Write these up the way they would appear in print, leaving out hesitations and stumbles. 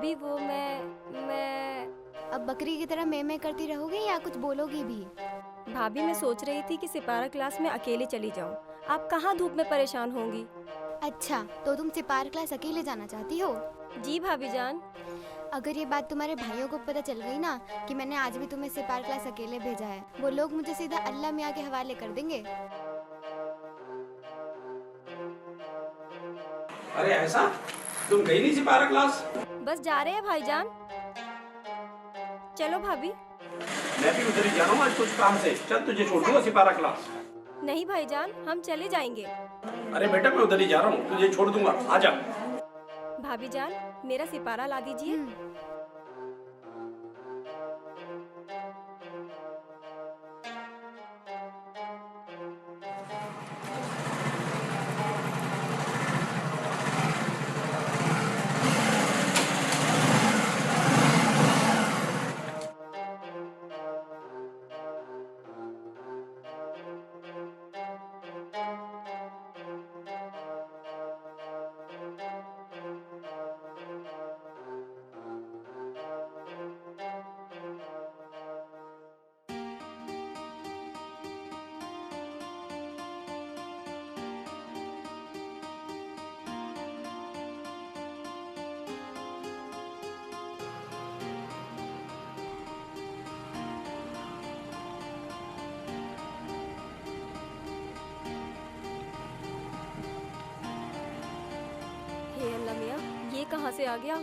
भाभी वो मैं अब बकरी की तरह मैं करती रहोगे या कुछ बोलोगी भी? भाभी मैं सोच रही थी कि सिपारा क्लास में अकेले चली जाऊं। आप कहाँ धूप में परेशान होंगी। अच्छा, तो तुम सिपार क्लास अकेले जाना चाहती हो? जी भाभी जान। अगर ये बात तुम्हारे भाइयों को पता चल गई ना कि मैंने आज भी तुम्हें सिपार क्लास अकेले भेजा है, वो लोग मुझे सीधा अल्लाह मियाँ के हवाले कर देंगे। अरे ऐसा, तुम गई नहीं सिपारा क्लास? बस जा रहे हैं भाईजान। चलो भाभी। मैं भी उधर ही जा रहा हूँ आज कुछ काम से। चल तुझे छोड़ दूंगा सिपारा क्लास। नहीं भाईजान, हम चले जाएंगे। अरे बेटा मैं उधर ही जा रहा हूँ, तुझे छोड़ दूंगा, आजा। भाभी जान मेरा सिपारा ला दीजिए। हे अल्लाह मियाँ, ये कहाँ से आ गया।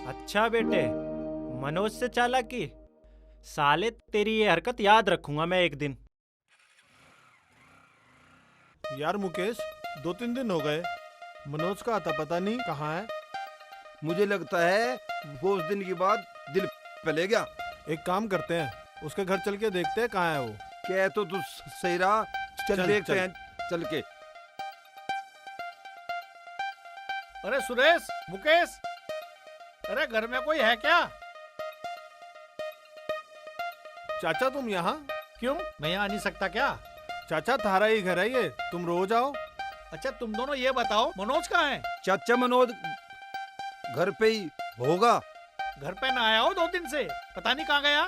अच्छा बेटे, मनोज से चालाकी। साले तेरी ये हरकत याद रखूंगा मैं एक दिन। यार मुकेश, 2-3 दिन हो गए, मनोज का आता पता नहीं कहाँ है। मुझे लगता है वो उस दिन के बाद दिल पे ले गया। एक काम करते हैं, उसके घर चल के देखते हैं कहाँ है वो। कह तो तू सही रहा, चल चल, देखते चल। हैं चल के। अरे सुरेश, मुकेश, अरे घर में कोई है क्या? चाचा तुम यहाँ? क्यों, मैं यहाँ आ नहीं सकता क्या? चाचा थारा ही घर है ये, तुम रोज आओ। अच्छा तुम दोनों ये बताओ, मनोज कहाँ है? चाचा मनोज घर पे ही होगा। घर पे ना आया हो 2 दिन से, पता नहीं कहाँ गया।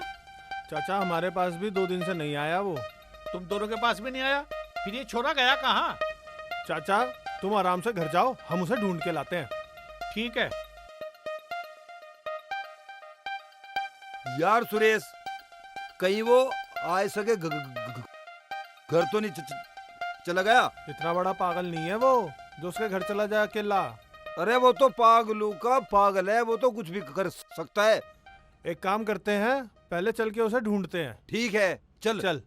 चाचा हमारे पास भी 2 दिन से नहीं आया वो। तुम दोनों के पास भी नहीं आया, फिर ये छोरा गया कहाँ? चाचा तुम आराम से घर जाओ, हम उसे ढूंढ के लाते हैं। ठीक है। यार सुरेश, कहीं वो आए सके घर तो नहीं चला गया? इतना बड़ा पागल नहीं है वो जो उसके घर चला जाए अकेला। अरे वो तो पागलों का पागल है, वो तो कुछ भी कर सकता है। एक काम करते हैं, पहले चल के उसे ढूंढते हैं। ठीक है, चल चल।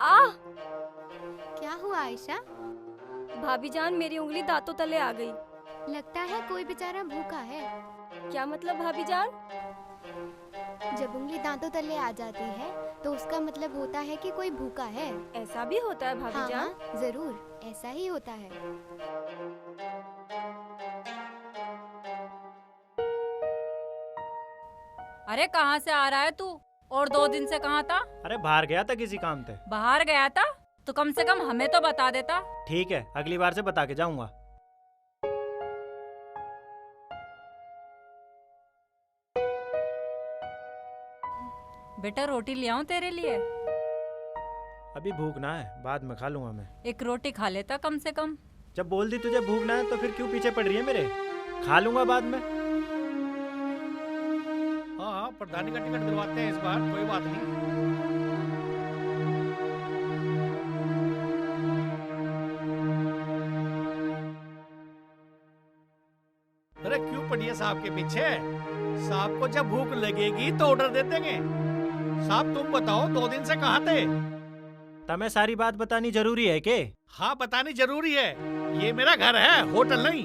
आह! क्या हुआ आयशा? भाभी जान मेरी उंगली दांतों तले आ गई। लगता है कोई बेचारा भूखा है। क्या मतलब भाभी जान? जब उंगली दांतों तले आ जाती है तो उसका मतलब होता है कि कोई भूखा है। ऐसा भी होता है भाभी हाँ, जान? हाँ, जरूर ऐसा ही होता है। अरे कहाँ से आ रहा है तू? और 2 दिन से कहाँ था? अरे बाहर गया था किसी काम से। बाहर गया था तो कम से कम हमें तो बता देता। ठीक है, अगली बार से बता के जाऊंगा। बेटा रोटी ले आऊं तेरे लिए? अभी भूख ना है, बाद में खा लूंगा मैं। एक रोटी खा लेता कम से कम। जब बोल दी तुझे भूख ना है तो फिर क्यों पीछे पड़ रही है मेरे? खा लूंगा बाद में। हाँ हाँ, प्रधानी का टिकट दिलवाते हैं इस बार, कोई बात नहीं। अरे क्यों पड़ी है साहब के पीछे? साहब को जब भूख लगेगी तो ऑर्डर दे देंगे। साहब तुम बताओ 2 दिन से कहाँ थे? तमें सारी बात बतानी जरूरी है के? हाँ बतानी जरूरी है, ये मेरा घर है, होटल नहीं।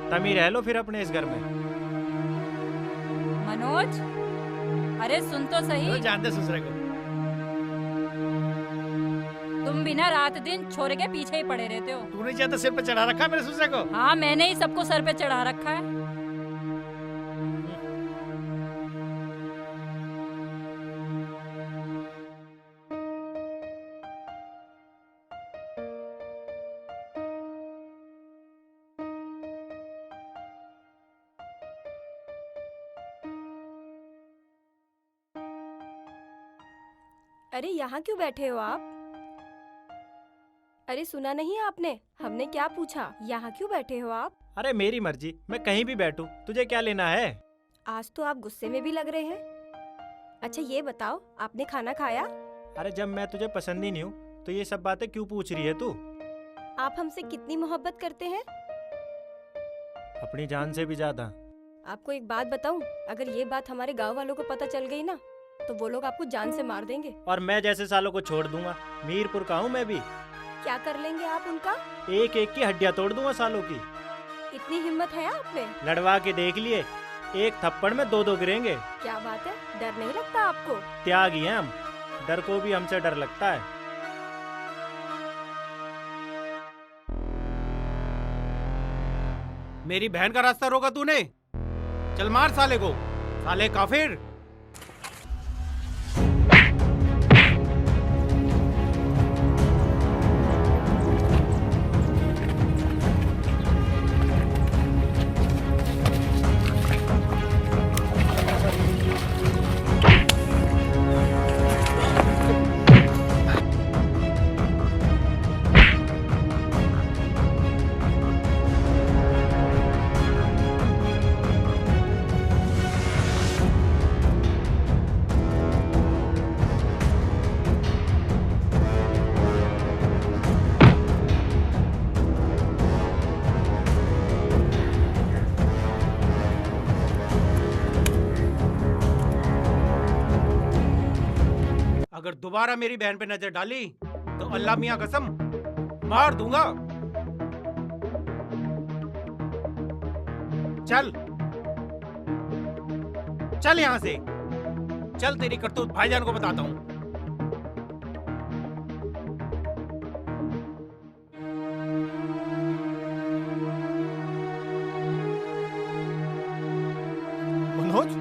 तमी रह लो फिर अपने इस घर में। मनोज, अरे सुन तो सही। तो जान दे ससुरे को। तुम बिना रात दिन छोरे के पीछे ही पड़े रहते हो। तूने ज्यादा सिर पे चढ़ा रखा है मेरे ससुरे को। हाँ मैंने ही सबको सर पे चढ़ा रखा है। अरे यहाँ क्यों बैठे हो आप? अरे सुना नहीं आपने, हमने क्या पूछा? यहाँ क्यों बैठे हो आप? अरे मेरी मर्जी, मैं कहीं भी बैठूं, तुझे क्या लेना है? आज तो आप गुस्से में भी लग रहे हैं। अच्छा ये बताओ, आपने खाना खाया? अरे जब मैं तुझे पसंद ही नहीं हूँ तो ये सब बातें क्यों पूछ रही है तू? आप हमसे कितनी मोहब्बत करते हैं? अपनी जान से भी ज्यादा। आपको एक बात बताऊं, अगर ये बात हमारे गांव वालों को पता चल गई ना तो वो लोग आपको जान से मार देंगे। और मैं जैसे सालों को छोड़ दूंगा। मीरपुर का हूँ मैं भी। क्या कर लेंगे आप उनका? एक एक की हड्डियां तोड़ दूंगा सालों की। इतनी हिम्मत है आप में? लड़वा के देख लिए, एक थप्पड़ में 2-2 गिरेंगे। क्या बात है, डर नहीं लगता आपको? त्यागी हैं हम, डर को भी हमसे डर लगता है। मेरी बहन का रास्ता रोका तूने? चल मार साले को, साले काफिर। अगर दोबारा मेरी बहन पे नजर डाली तो अल्लाह मियां कसम मार दूंगा। चल चल यहां से, चल तेरी करतूत भाईजान को बताता हूं। मनोज,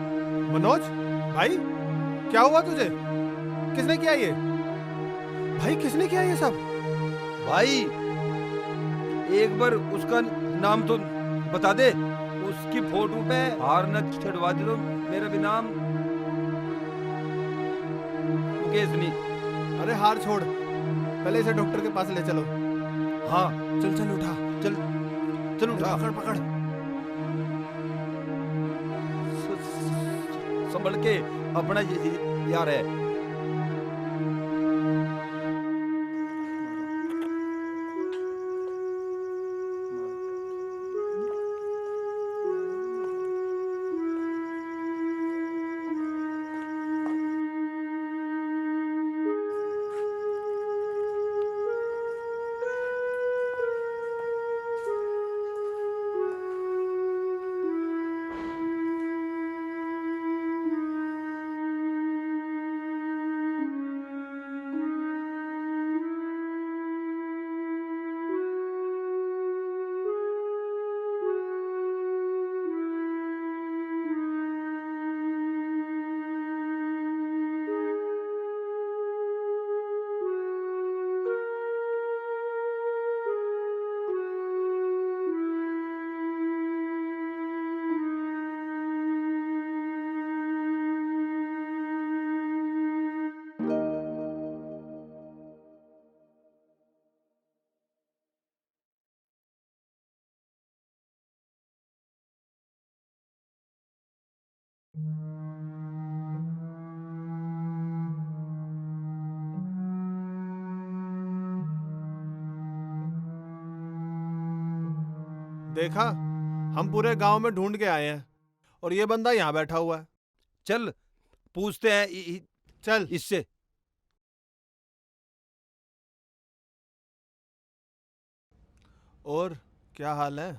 मनोज भाई, क्या हुआ तुझे? किसने किया ये? भाई किसने किया ये सब? भाई एक बार उसका नाम तो बता दे। उसकी फोटो पे हार न चढ़वा दे तो मेरा भी नाम मुकेश नहीं। अरे हार छोड़, पहले इसे डॉक्टर के पास ले चलो। हाँ चल चल उठा, चल चल उठा, पकड़ पकड़। संभल के, अपना यार है। देखा, हम पूरे गांव में ढूंढ के आए हैं और ये बंदा यहाँ बैठा हुआ है। चल पूछते हैं चल। इससे। और क्या हाल है?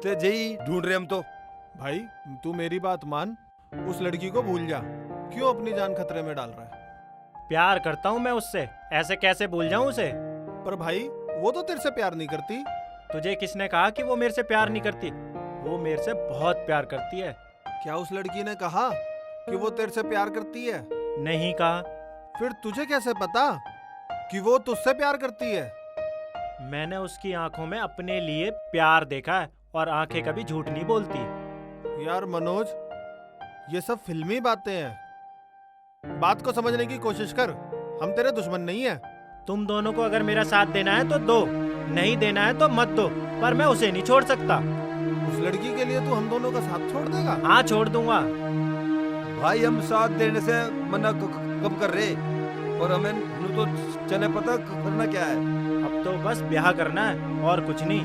ते जही ढूंढ रहे हम तो। भाई तू मेरी बात मान, उस लड़की को भूल जा। क्यों अपनी जान खतरे में डाल रहा है? प्यार करता हूँ मैं उससे, ऐसे कैसे भूल जाऊं उसे? पर भाई वो तो तेरे से प्यार नहीं करती। तुझे किसने कहा कि वो मेरे से प्यार नहीं करती? वो मेरे से बहुत प्यार करती है। क्या उस लड़की ने कहा कि वो तेरे से प्यार करती है? नहीं कहा। फिर तुझे कैसे पता कि वो तुझसे प्यार करती है? मैंने उसकी आंखों में अपने लिए प्यार देखा है और आंखें कभी झूठ नहीं बोलती। यार मनोज, ये सब फिल्मी बातें हैं। बात को समझने की कोशिश कर, हम तेरे दुश्मन नहीं है। तुम दोनों को अगर मेरा साथ देना है तो दो, नहीं देना है तो मत दो, पर मैं उसे नहीं छोड़ सकता। उस लड़की के लिए तू हम दोनों का साथ छोड़ देगा? हाँ छोड़ दूंगा। भाई हम साथ देने से मना कब कर रहे, और हमें नु तो चले पता करना क्या है। अब तो बस ब्याह करना है और कुछ नहीं।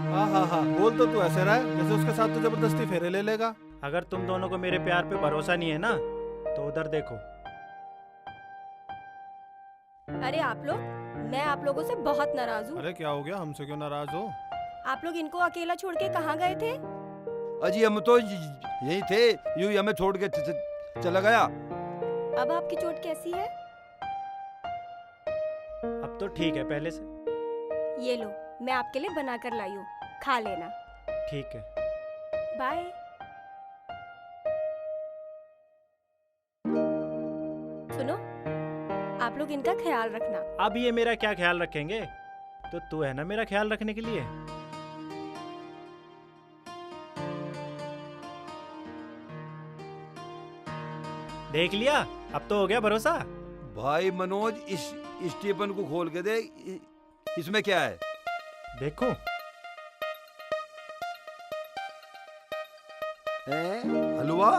हाँ, बोल तो तू ऐसे रहा है जैसे उसके साथ तू जबरदस्ती फेरे ले लेगा। अगर तुम दोनों को मेरे प्यार पे भरोसा नहीं है ना, तो उधर देखो। अरे आप लोग, मैं आप लोगों से बहुत नाराज हूँ। अरे क्या हो गया? हमसे क्यों नाराज हो? आप लोग इनको अकेला छोड़ के कहाँ गए थे? अजी हम तो यही थे, यूं ही हमें छोड़ के चला गया। अब आपकी चोट कैसी है? अब तो ठीक है पहले से। ये लो, मैं आपके लिए बना कर लाई हूँ, खा लेना। ठीक है। बाय। सुनो, आप लोग इनका ख्याल रखना। अब ये मेरा क्या ख्याल रखेंगे? तो तू है ना मेरा ख्याल रखने के लिए। देख लिया, अब तो हो गया भरोसा। भाई मनोज, इस स्टीफन को खोल के दे, इसमें क्या है? देखो। हलवा?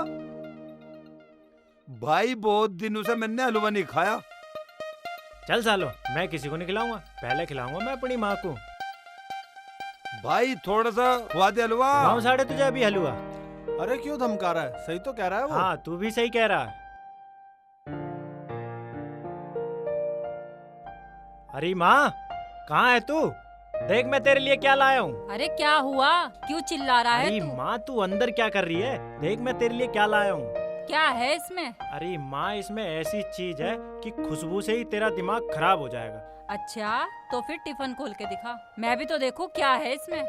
भाई बहुत दिनों से मैंने हलवा नहीं खाया। चल सालो, मैं किसी को नहीं खिलाऊंगा, पहले खिलाऊंगा मैं अपनी माँ को। भाई थोड़ा सा खुआ दे हलवा। गाँव साढ़े तुझे अभी हलवा। अरे क्यों धमका रहा है? सही तो कह रहा है वो। हाँ तू भी सही कह रहा है। अरे माँ, कहाँ है तू? देख मैं तेरे लिए क्या लाया हूँ। अरे क्या हुआ, क्यों चिल्ला रहा है अरे तू? माँ तू अंदर क्या कर रही है? देख मैं तेरे लिए क्या लाया हूँ। क्या है इसमें? अरे माँ, इसमें ऐसी चीज है कि खुशबू से ही तेरा दिमाग खराब हो जाएगा। अच्छा तो फिर टिफिन खोल के दिखा, मैं भी तो देखूं क्या है इसमें।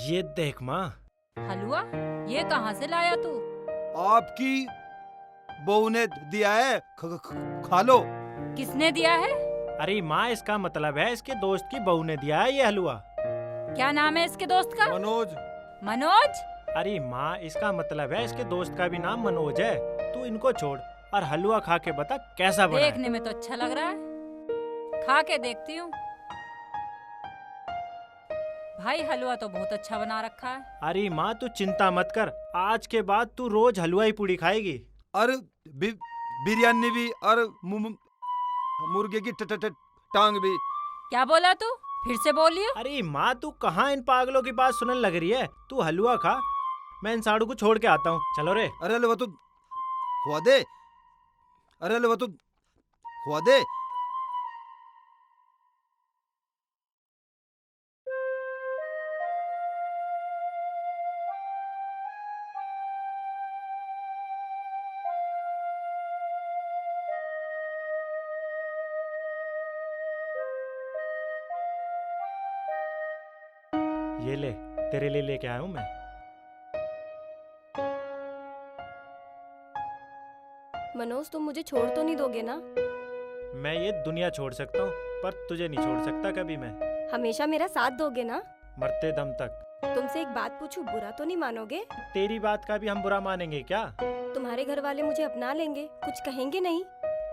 ये देख माँ। हलवा? ये कहाँ से लाया तू? आपकी बहू ने दिया है, खा लो। किसने दिया है? अरे माँ, इसका मतलब है इसके दोस्त की बहू ने दिया है ये हलवा। क्या नाम है इसके दोस्त का? मनोज। मनोज? अरे माँ, इसका मतलब है इसके दोस्त का भी नाम मनोज है। तू इनको छोड़ और हलवा खा के बता कैसा बना है। देखने में तो अच्छा लग रहा है, खा के देखती हूँ। भाई हलवा तो बहुत अच्छा बना रखा है। अरे माँ तू चिंता मत कर, आज के बाद तू रोज हलवा ही पूड़ी खाएगी। और बिरयानी भी, और मुर्गे की टांग भी। क्या बोला तू? फिर से बोलिए। अरे माँ, तू कहाँ इन पागलों की बात सुनने लग रही है? तू हलवा खा, मैं इन साड़ू को छोड़ के आता हूँ। चलो रे। अरे हलवा तो खुआ दे। अरे हलवा तो खुआ दे। ये ले, तेरे लिए लेके आया हूँ मैं। मनोज, तुम मुझे छोड़ तो नहीं दोगे ना? मैं ये दुनिया छोड़ सकता हूँ, पर तुझे नहीं छोड़ सकता कभी मैं। हमेशा मेरा साथ दोगे ना? मरते दम तक। तुमसे एक बात पूछूं, बुरा तो नहीं मानोगे? तेरी बात का भी हम बुरा मानेंगे क्या? तुम्हारे घर वाले मुझे अपना लेंगे, कुछ कहेंगे नहीं?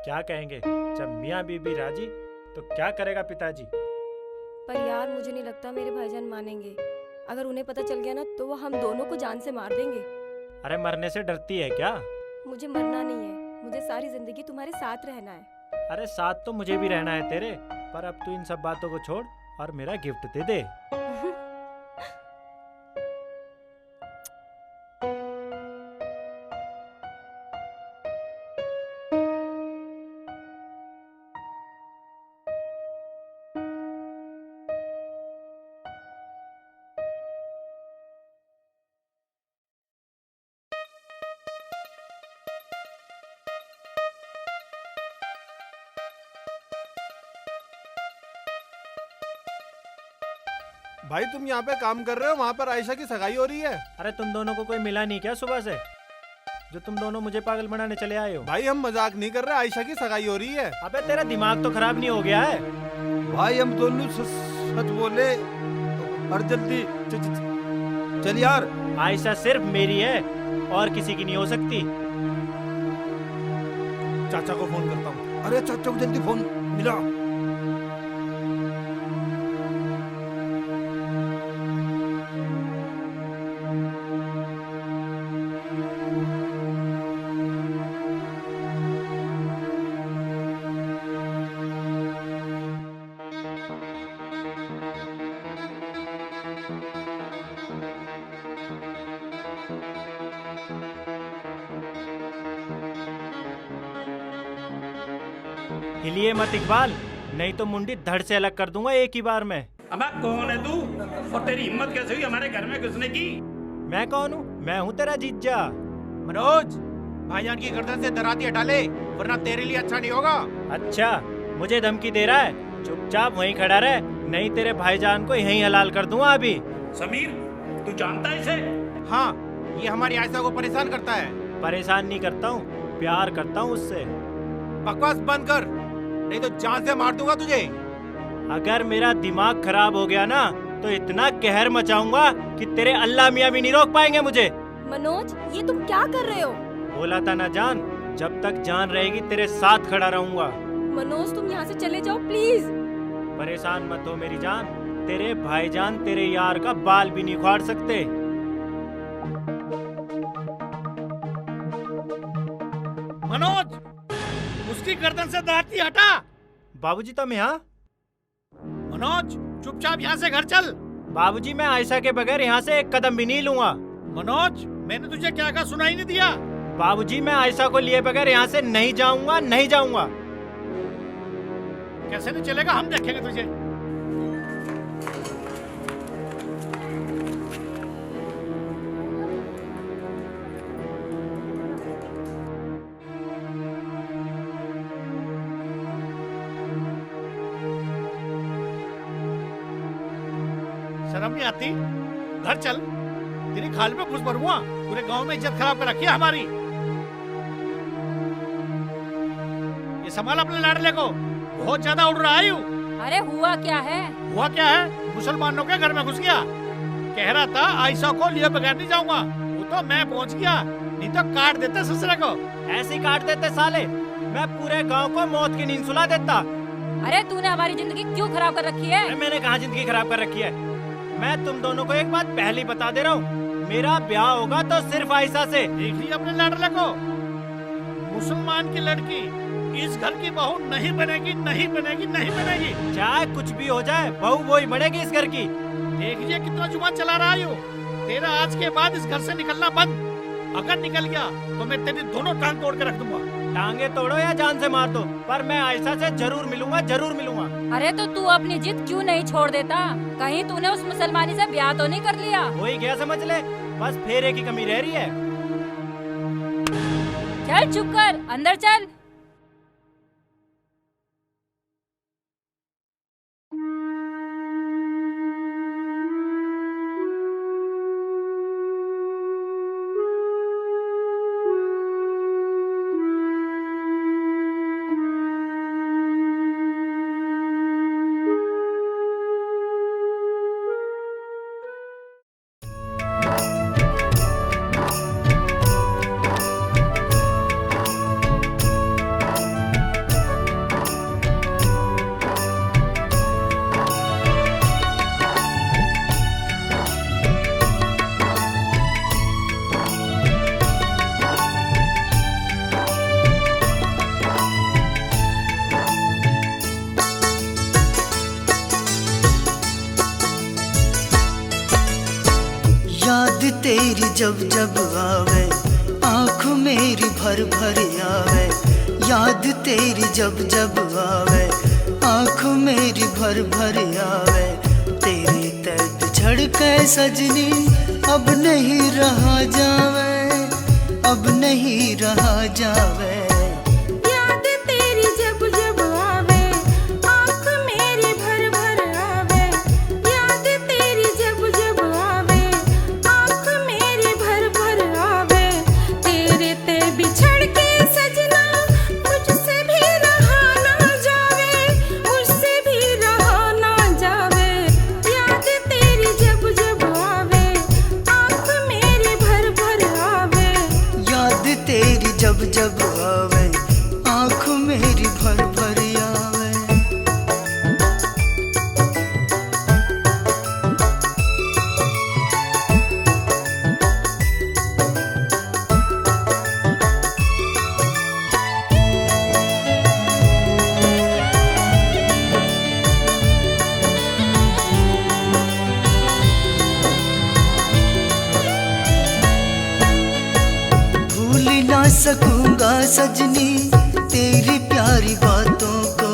क्या कहेंगे? जब मियाँ बीबी राजी तो क्या करेगा पिताजी? पर यार मुझे नहीं लगता मेरे भाईजान मानेंगे। अगर उन्हें पता चल गया ना तो वो हम दोनों को जान से मार देंगे। अरे मरने से डरती है क्या? मुझे मरना नहीं है, मुझे सारी जिंदगी तुम्हारे साथ रहना है। अरे साथ तो मुझे भी रहना है तेरे, पर अब तू इन सब बातों को छोड़ और मेरा गिफ्ट दे दे। भाई तुम यहाँ पे काम कर रहे हो, वहाँ पर आयशा की सगाई हो रही है। अरे तुम दोनों को कोई मिला नहीं क्या सुबह से, जो तुम दोनों मुझे पागल बनाने चले आए हो? भाई हम मजाक नहीं कर रहे, आयशा की सगाई हो रही है। अबे तेरा दिमाग तो खराब नहीं हो गया है? भाई हम दोनों सच बोले और जल्दी चल यार। आयशा सिर्फ मेरी है और किसी की नहीं हो सकती। चाचा को फोन करता हूँ। अरे चाचा को जल्दी फोन मिला। हिलिए मत इकबाल, नहीं तो मुंडी धड़ से अलग कर दूंगा एक ही बार में। अबे कौन है तू और तेरी हिम्मत कैसे हुई हमारे घर में घुसने की? मैं कौन हूँ? मैं हूँ तेरा जीजा। मनोज, भाईजान की गर्दन से दराती हटा ले, वरना तेरे लिए अच्छा नहीं होगा। अच्छा, मुझे धमकी दे रहा है? चुपचाप वहीं खड़ा रह, नहीं तेरे भाईजान को यहीं हलाल कर दूंगा अभी। समीर, तू जानता है इसे? हाँ, ये हमारी आयशा को परेशान करता है। परेशान नहीं करता हूँ, प्यार करता हूँ उससे। बकवास बंद कर, नहीं तो जान से मार दूंगा तुझे। अगर मेरा दिमाग खराब हो गया ना तो इतना कहर मचाऊंगा कि तेरे अल्लाह मियाँ भी नहीं रोक पाएंगे मुझे। मनोज, ये तुम क्या कर रहे हो? बोला था ना जान, जब तक जान रहेगी तेरे साथ खड़ा रहूंगा। मनोज तुम यहाँ से चले जाओ प्लीज। परेशान मत हो मेरी जान, तेरे भाईजान तेरे यार का बाल भी नहीं उखाड़ सकते। मनोज, उसकी गर्दन से दाती हटा। बाबूजी तुम यहाँ? मनोज, चुपचाप यहाँ से घर चल। बाबूजी मैं आयशा के बगैर यहाँ से एक कदम भी नहीं लूंगा। मनोज, मैंने तुझे क्या कहा सुनाई नहीं दिया? बाबूजी मैं आयशा को लिए बगैर यहाँ से नहीं जाऊंगा, नहीं जाऊंगा। कैसे नहीं चलेगा, हम देखेंगे तुझे। शर्म नहीं आती? घर चल, तेरी खाल पे घुस भरूंगा। पूरे गांव में इज्जत खराब कर रखी है हमारी। ये संभाल अपने लाडले को, बहुत ज्यादा उड़ रहा है यू। अरे हुआ क्या है? हुआ क्या है? मुसलमानों के घर में घुस गया, कह रहा था आयशा को लिए बगैर नहीं जाऊंगा। वो तो मैं पहुंच गया, नहीं तो काट देते ससुरे को। ऐसे ही काट देते साले, मैं पूरे गांव को मौत की नींद सुला देता। अरे तूने हमारी जिंदगी क्यों खराब कर रखी है? मैंने कहाँ जिंदगी खराब कर रखी है? मैं तुम दोनों को एक बात पहले ही बता दे रहा हूँ, मेरा ब्याह होगा तो सिर्फ आयशा से। देख लिया अपने लाडले को, मुसलमान की लड़की इस घर की बहू नहीं बनेगी, नहीं बनेगी, नहीं बनेगी। चाहे कुछ भी हो जाए, बहू वही बनेगी इस घर की। देख लिया कितना जुबान चला रहा है। तेरा आज के बाद इस घर से निकलना बंद। अगर निकल गया तो मैं तेरी दोनों टांग तोड़ के रख दूंगा। टांगे तोड़ो या जान से मार दो, पर मैं आयशा से जरूर मिलूंगा, जरूर मिलूंगा। अरे तो तू अपनी जिद क्यों नहीं छोड़ देता? कहीं तूने उस मुसलमानी से ब्याह तो नहीं कर लिया? वही क्या समझ ले, बस फेरे की कमी रह रही है। चल चुप कर, अंदर चल। तेरी जब जब आवे आँख मेरी भर भर आवे, याद तेरी जब जब आवे आँख मेरी भर भर आवे। तेरे तैत छड़ के सजनी अब नहीं रहा जावे, अब नहीं रहा जावे। याद तेरी जब जब आवे आँख मेरी भर भर आवे, याद तेरी जब जब आवे आँख मेरी भर भर आवे। तेरे ते बिछड़ के सजना मुझसे भी रहा ना जावे, मुझसे भी रहा ना जावे। याद तेरी जब जब आवे आँख मेरी भर भर आवे, याद तेरी जब जब आवे आँख मेरी भर भर आवे। भूल ना सकूंगा सजनी तेरी प्यारी बातों को,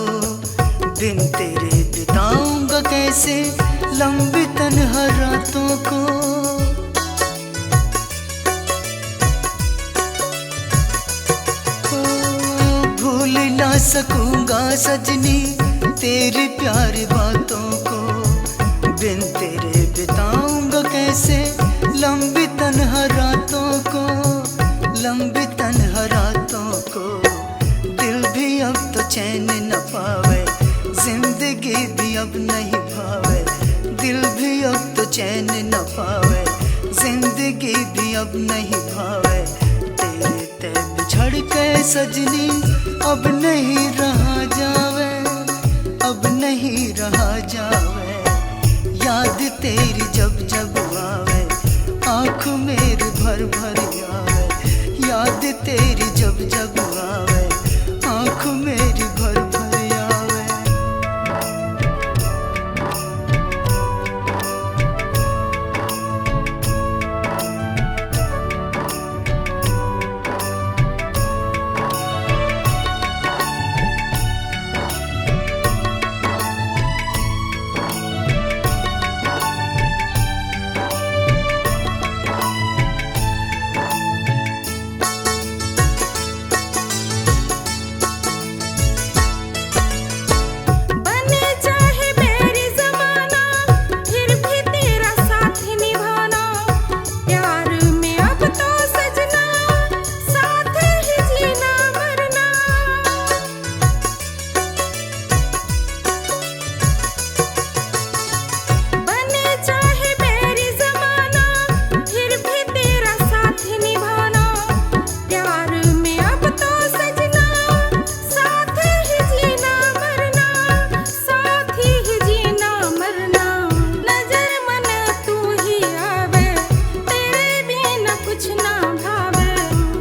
दिन तेरे बिताऊंगा कैसे लंबी तन्हा रातों को। भूल ना सकूंगा सजनी तेरी प्यारी बातों को, दिन तेरे बिताऊंगा कैसे लंबी तन्हा रातों को, लंबी तन्हा रातों को। दिल भी अब तो चैन न पावे, जिंदगी भी अब नहीं भावे, दिल भी अब तो चैन न पावे, जिंदगी भी अब नहीं भावे। तेरे ते बिछड़ के सजनी अब नहीं रहा जावे, अब नहीं रहा जावे। याद तेरी जब जब आवे आँख मेरी भर भर आवे, याद तेरी जब जब आवे आँख मेरी भर भर आवे। बने चाहे बैरी ज़माना फिर भी तेरा साथ निभाना। प्यार में अब तो सजना साथ ही जीना मरना। बने चाहे बैरी ज़माना फिर भी तेरा साथ निभाना। प्यार में अब तो सजना साथ ही जीना मरना, साथ ही जीना मरना। नजर मन तू ही आवे तेरे बिना कुछ ना भावे,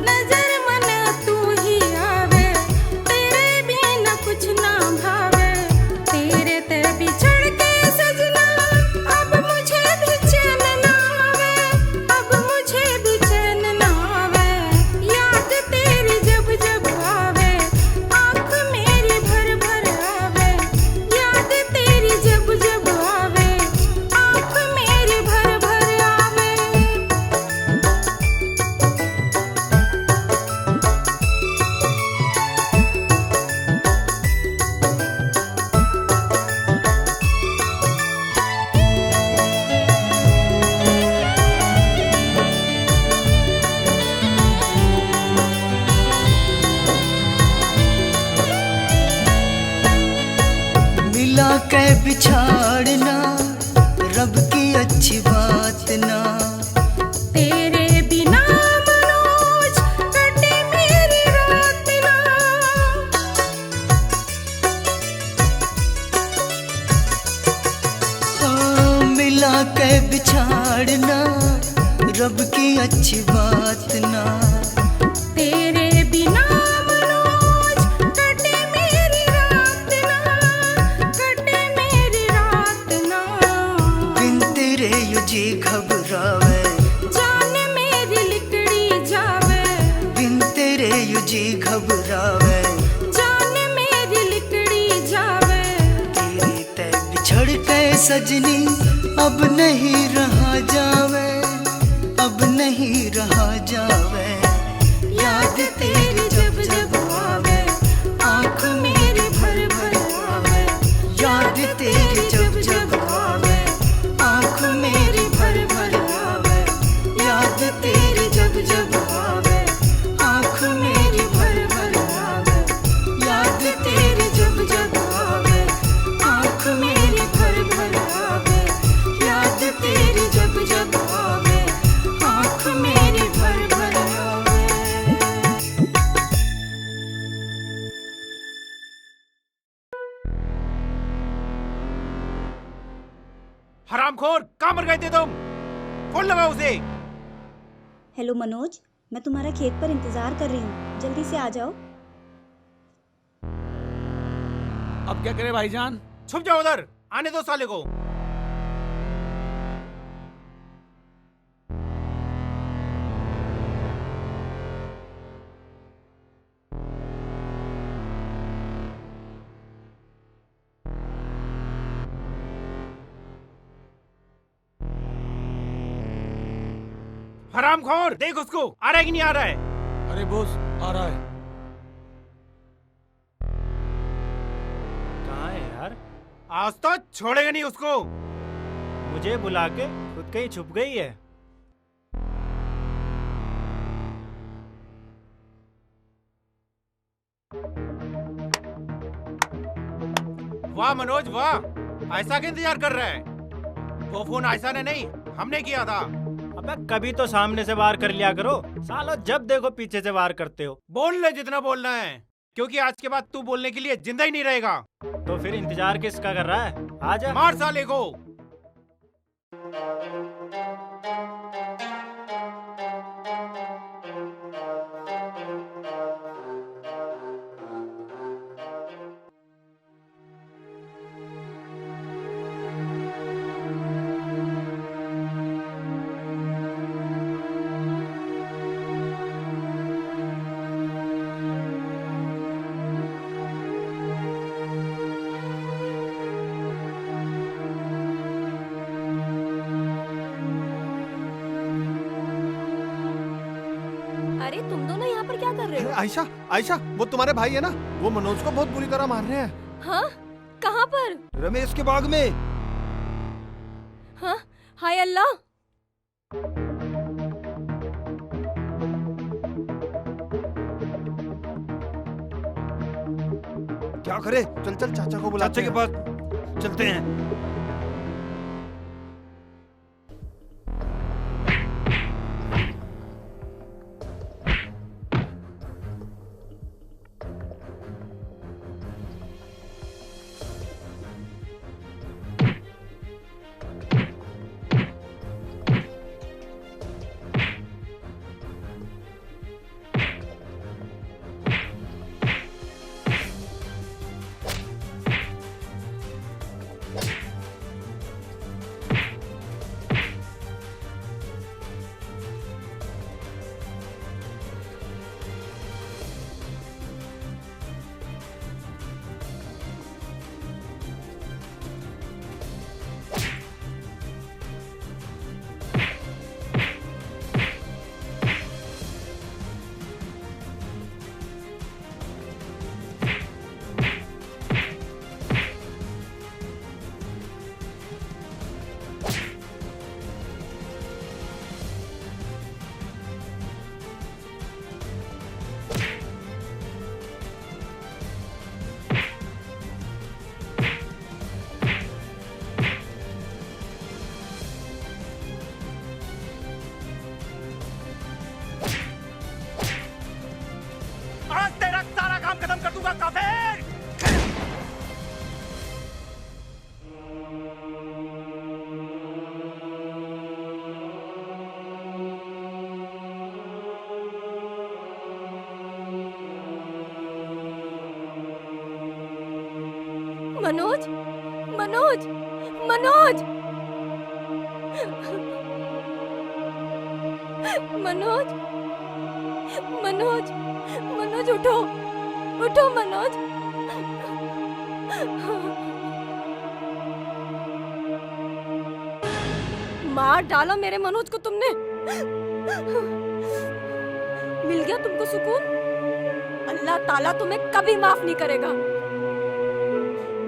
नजर मन तू ही आवे तेरे बिना कुछ ना भावे। तेरे ते बिछड़ के सजना अब मुझे भी चैन ना आवे, अब मुझे भी चैन ना आवे। याद तेरी जब जब आवे आँख मेरी भर भर आवे, याद तेरी जब जब आवे आँख मेरी भर भर आवे। मिला के बिछाड़ना रब की अच्छी बात ना, तेरे बिना मनोज कटे मेरी रात ना। मिला के बिछाड़ना रब की अच्छी बात ना। तेरे बिना मनोज कटे मेरी रात ना, कटे मेरी रात ना। बिन तेरे यू जी घबरावे, जान जी घबरावे, जान मेरी लिकड़ी जावे, तेरे ते बिछड़ के सजनी अब नहीं रहा जावे, अब नहीं रहा जावे। याद तेरी जब जब आवे, आँख मेरी भर भर आवे, याद तेरी जब जब आवे, आँख मेरी भर भर आवे, याद तेरी जब जब आवे, आँख मेरी भर भर आवे, याद तेरी जब जब आवे, आँख मेरी भर भर आवे, याद तेरी जब जब आवे, आँख मेरी भर भर आवे। हरामखोर, कहाँ मर गए थे तुम? फोन लगाओ उसे। हेलो मनोज, मैं तुम्हारा खेत पर इंतजार कर रही हूँ, जल्दी से आ जाओ। अब क्या करे भाईजान? छुप जाओ उधर, आने दो साले को। हरामखोर, देख उसको, आ रहा है कि नहीं आ रहा है? अरे बॉस, आ रहा है। कहाँ है यार? आज तो छोड़ेगा नहीं उसको। मुझे बुला के खुद कहीं छुप गई है। वाह मनोज वाह, आयशा का इंतजार कर रहा है। वो फोन आयशा ने नहीं, हमने किया था। अबे कभी तो सामने से वार कर लिया करो, सालो जब देखो पीछे से वार करते हो। बोल ले जितना बोलना है, क्योंकि आज के बाद तू बोलने के लिए जिंदा ही नहीं रहेगा। तो फिर इंतजार किसका कर रहा है? आजा। मार साले को। अरे तुम दोनों यहाँ पर क्या कर रहे हो? आयशा, आयशा, वो तुम्हारे भाई है ना, वो मनोज को बहुत बुरी तरह मार रहे हैं। हाँ? कहाँ पर? रमेश के बाग में। हाँ? हाय अल्लाह। क्या करे? चल चल चाचा को बुलाते चाचा के हैं। पास चलते हैं। मनोज, मनोज, मनोज, मनोज, मनोज, मनोज। मनोज उठो, उठो मनोज। मार डाला मेरे मनोज को तुमने। मिल गया तुमको सुकून? अल्लाह ताला तुम्हें कभी माफ नहीं करेगा,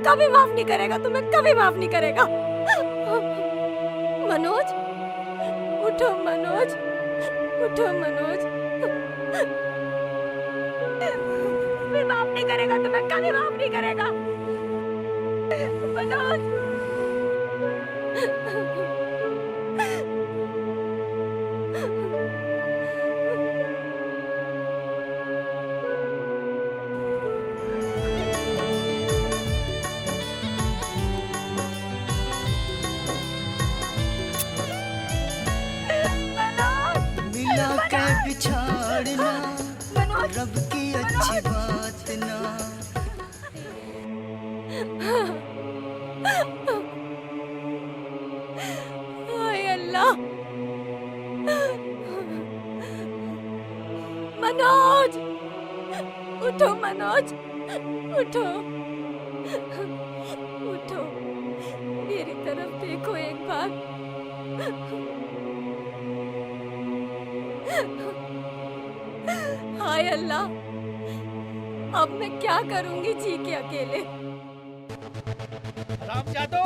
कभी माफ नहीं करेगा, तुम्हें कभी माफ नहीं करेगा। मनोज उठो, मनोज उठो, मनोज। कभी माफ नहीं करेगा, तुम्हें कभी माफ नहीं करेगा मनोज। मिला के बिछाड़ना रब की अच्छी बात ना। हाय अल्लाह। मनोज उठो, मनोज उठो, उठो, मेरी तरफ देखो एक बार। हाय अल्लाह, अब मैं क्या करूंगी जी के अकेले। रामजादो,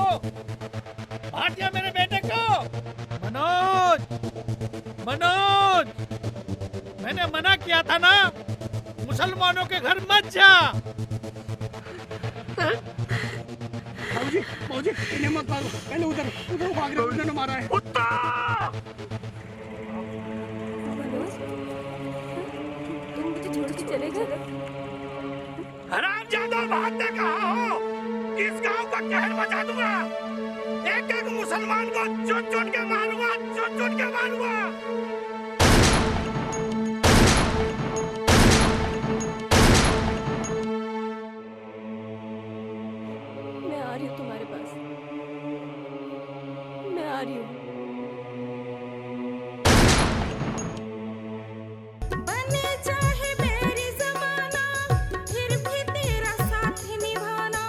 मार दिया मेरे बेटे को। मनोज, मनोज, मैंने मना किया था ना, मुसलमानों के घर मत जा। मौजी इन्हें मत मारो, पहले उधर उधर भाग रहे, उन्होंने मारा है। तुम मुझे छोड़ के चले गए। हरामजादा, भागते कहाँ हो? इस गांव का कहर मचा दूंगा। एक एक मुसलमान को चुन चुन के मारूंगा, चुन चुन के मारूंगा। मैं आ रही हूँ तुम्हारे पास, मैं आ रही हूँ। बने चाहे मेरी जमाना, फिर भी तेरा साथ निभाना।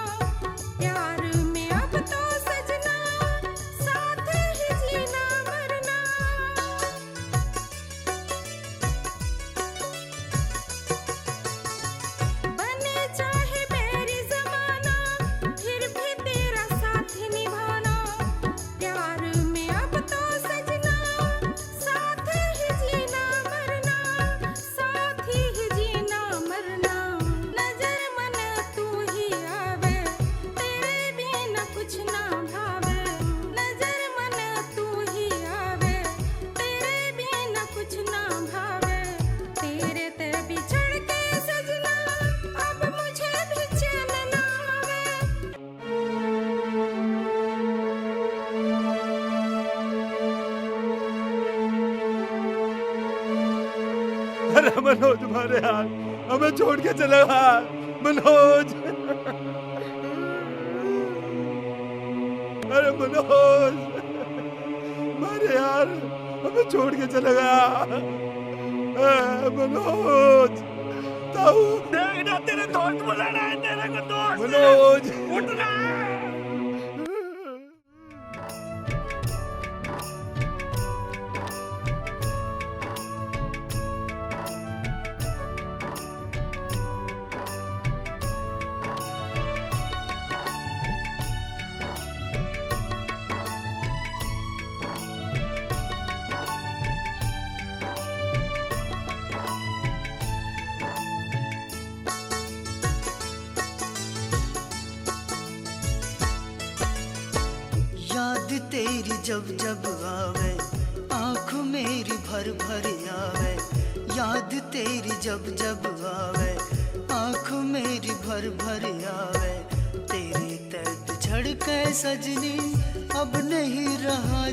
प्यार में अब तो सजना, साथ ही जीना मरना। बने चाहे मेरी जमाना, फिर भी तेरा साथ निभाना। प्यार में अब तो सजना, साथ ही जीना मरना, साथ ही जीना मरना। नजर मन तू ही आवे, तेरे बिना कुछ ना भावे। नजर मन तू ही आवे, तेरे बिना कुछ ना भावे। तेरे ते बिछड़ के सजना, अब मुझे भी चैन ना आवे। अरे मनोज, मारे यार, हमें छोड़ के चला गया। मनोज, अरे मनोज, मारे यार, हमें छोड़ के चला गया। मनोज, ताऊ, देखना तेरे दोस्त बुला रहा है, तेरे को दोस्त। मनोज, उठना। याद तेरी जब जब आवे, आँख मेरी भर भर आवे। याद तेरी जब जब आवे, आँख मेरी भर भर आवे। तेरे तर्द झड़ के सजनी, अब नहीं रहा